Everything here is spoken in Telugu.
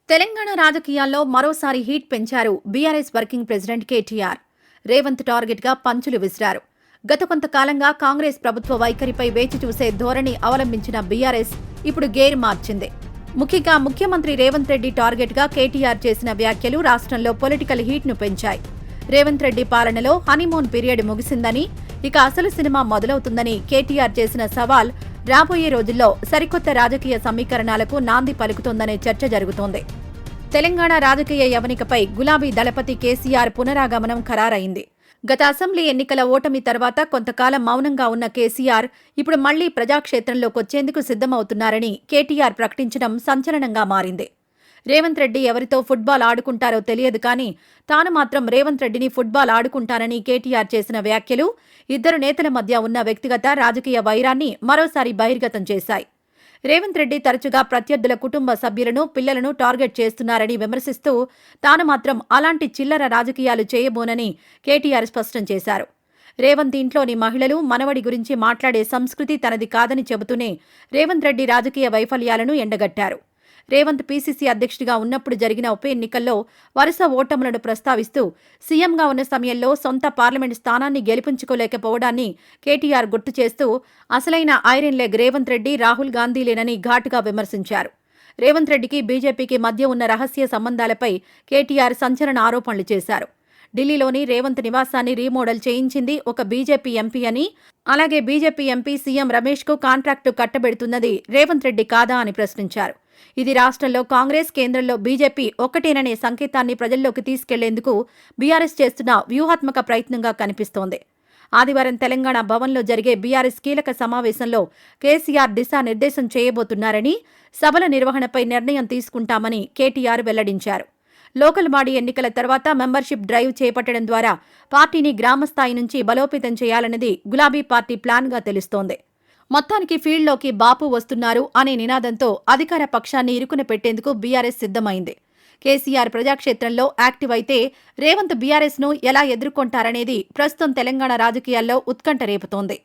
తెలంగాణ రాజకీయాల్లో మరోసారి హీట్ పెంచారు BRS working president KTR. Revanth టార్గెట్గా పంచులు విసిరారు. గత కొంతకాలంగా కాంగ్రెస్ ప్రభుత్వ వైఖరిపై వేచి చూసే ధోరణి అవలంబించిన బీఆర్ఎస్ ఇప్పుడు గేర్ మార్చింది. ముఖ్యంగా ముఖ్యమంత్రి రేవంత్ రెడ్డి టార్గెట్గా కేటీఆర్ చేసిన వ్యాఖ్యలు రాష్ట్రంలో పొలిటికల్ హీట్ను పెంచాయి. రేవంత్ రెడ్డి పాలనలో హనీమూన్ పీరియడ్ ముగిసిందని, ఇక అసలు సినిమా మొదలవుతుందని కేటీఆర్ చేసిన సవాల్ రాబోయే రోజుల్లో సరికొత్త రాజకీయ సమీకరణాలకు నాంది పలుకుతోందనే చర్చ జరుగుతోంది. తెలంగాణ రాజకీయ యవనికపై గులాబీ దళపతి కేసీఆర్ పునరాగమనం ఖరారైంది. గత అసెంబ్లీ ఎన్నికల ఓటమి తర్వాత కొంతకాలం మౌనంగా ఉన్న కేసీఆర్ ఇప్పుడు మళ్లీ ప్రజాక్షేత్రంలోకొచ్చేందుకు సిద్ధమవుతున్నారని కేటీఆర్ ప్రకటించడం సంచలనంగా మారింది. రేవంత్ రెడ్డి ఎవరితో ఫుట్బాల్ ఆడుకుంటారో తెలియదు కానీ తాను మాత్రం రేవంత్ రెడ్డిని ఫుట్బాల్ ఆడుకుంటానని కేటీఆర్ చేసిన వ్యాఖ్యలు ఇద్దరు నేతల మధ్య ఉన్న వ్యక్తిగత రాజకీయ వైరాన్ని మరోసారి బహిర్గతం చేశాయి. రేవంత్ రెడ్డి తరచుగా ప్రత్యర్థుల కుటుంబ సభ్యులను, పిల్లలను టార్గెట్ చేస్తున్నారని విమర్శిస్తూ తాను మాత్రం అలాంటి చిల్లర రాజకీయాలు చేయబోనని కేటీఆర్ స్పష్టం చేశారు. రేవంత్ ఇంట్లోని మహిళలు, మనవడి గురించి మాట్లాడే సంస్కృతి తనది కాదని చెబుతూనే రేవంత్ రెడ్డి రాజకీయ వైఫల్యాలను ఎండగట్టారు. రేవంత్ పీసీసీ అధ్యక్షుడిగా ఉన్నప్పుడు జరిగిన ఉప ఎన్నికల్లో వరుస ఓటములను ప్రస్తావిస్తూ సీఎంగా ఉన్న సమయంలో సొంత పార్లమెంటు స్థానాన్ని గెలిపించుకోలేకపోవడాన్ని కేటీఆర్ గుర్తు చేస్తూ అసలైన ఐరన్ లెగ్ రేవంత్ రెడ్డి, రాహుల్ గాంధీలేనని ఘాటుగా విమర్శించారు. రేవంత్ రెడ్డికి బీజేపీకి మధ్య ఉన్న రహస్య సంబంధాలపై కేటీఆర్ సంచలన ఆరోపణలు చేశారు. ఢిల్లీలోని రేవంత్ నివాసాన్ని రీమోడల్ చేయించింది ఒక బీజేపీ ఎంపీ అని, అలాగే బీజేపీ ఎంపీ సీఎం రమేష్కు కాంట్రాక్టు కట్టబెడుతున్నది రేవంత్ రెడ్డి కాదా అని ప్రశ్నించారు. ఇది రాష్ట్రంలో కాంగ్రెస్, కేంద్రంలో బీజేపీ ఒక్కటేననే సంకేతాన్ని ప్రజల్లోకి తీసుకెళ్లేందుకు బీఆర్ఎస్ చేస్తున్న వ్యూహాత్మక ప్రయత్నంగా కనిపిస్తోంది. ఆదివారం తెలంగాణ భవన్లో జరిగే బీఆర్ఎస్ కీలక సమావేశంలో కేసీఆర్ దిశానిర్దేశం చేయబోతున్నారని, సభల నిర్వహణపై నిర్ణయం తీసుకుంటామని కేటీఆర్ వెల్లడించారు. లోకల్ బాడీ ఎన్నికల తర్వాత మెంబర్షిప్ డ్రైవ్ చేపట్టడం ద్వారా పార్టీని గ్రామస్థాయి నుంచి బలోపేతం చేయాలన్నది గులాబీ పార్టీ ప్లాన్గా తెలుస్తోంది. మొత్తానికి ఫీల్డ్లోకి బాపు వస్తున్నారు అనే నినాదంతో అధికార పక్షాన్ని ఇరుకున పెట్టేందుకు బీఆర్ఎస్ సిద్ధమైంది. కేసీఆర్ ప్రజాక్షేత్రంలో యాక్టివ్ అయితే రేవంత్ బీఆర్ఎస్ను ఎలా ఎదుర్కొంటారనేది ప్రస్తుతం తెలంగాణ రాజకీయాల్లో ఉత్కంఠ రేపుతోంది.